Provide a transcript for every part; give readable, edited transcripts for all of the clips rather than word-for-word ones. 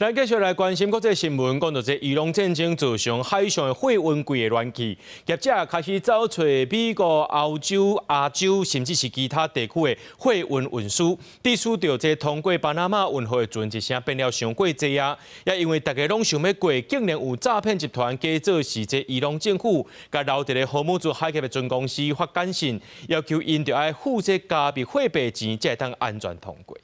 咱继续来关心国际新闻，讲到这伊朗战争造成海上的货运柜的乱气，业者开始找找美国、欧洲、亚洲，甚至是其他地区的货运运输，致使到这通过巴拿马运河的船一声变了上过济啊！也因为大家拢想要过，竟然有诈骗集团假做是这伊朗政府，甲留伫咧荷姆兹海峡的船公司发简讯，要求因着爱付这加币货币钱，才会当安全通过。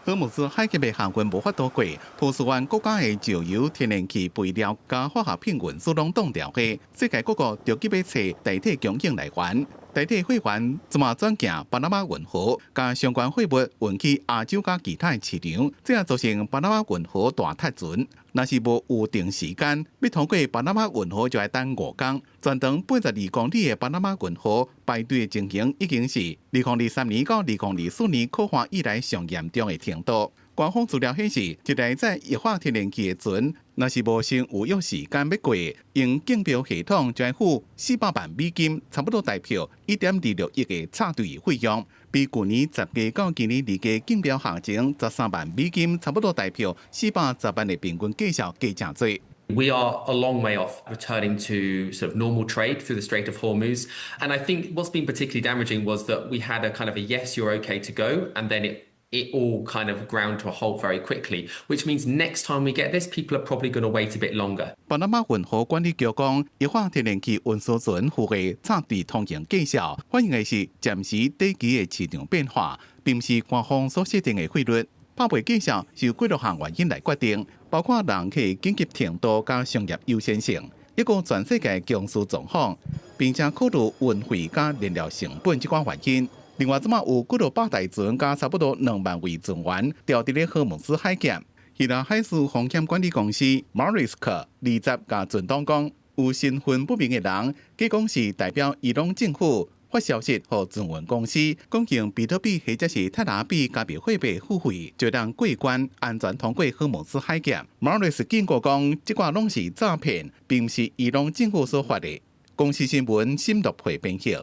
荷姆斯海峡的航运无法渡过，波斯湾国家的石油、天然气、肥料加化学品运输拢冻掉去，世界各国就急要找代替供应来源。代替货源怎么转行巴拿马运河，加相关货物运去亚洲加其他市场，这也造成巴拿马运河大塌船。若是无预定时间，要通过巴拿马运河就要等5天。全长82公里的巴拿马运河排队的情形已经是2023年到2024年可看以来上严重的程度。官方资料显示，一台载液化天然气的船，若是无先预约时间要过，用竞标系统就要付400万美金，差不多代表1.26亿的插队费用，比去年10月到今年2月竞标行情13万美金，差不多代表410万的平均价少加真多。 We are a long way off returning to sort of normal trade through the Strait of Hormuz. And I think what's been particularly damaging was that we had a kind of a yes, you're okay to go, and then it all kind of ground to a halt very quickly, which means next time we get this, people are probably going to wait a bit longer. 巴拿马运河管理局讲，液化天然气运输船符合插队通行计效，反映的是暂时短期的市场变化，并不是官方所设定的汇率。拍卖计效是由几多项原因来决定，包括人客紧急程度加商业优先性，一个全世界供需状况，并且考虑运费加燃料成本这款原因。 另外，即马有几多百台船加差不多2万位船员调伫咧荷姆斯海峡。希腊海事风险管理公司 Marisk 20甲船东讲，有身份不明的人，假讲是代表伊朗政府发消息予船运公司，讲用比特币或者是泰达币加币货币付费，就当过关安全通过荷姆斯海峡。Marisk 警告讲，即挂拢是诈骗，并不是伊朗政府所发的。公司新闻深度会编写。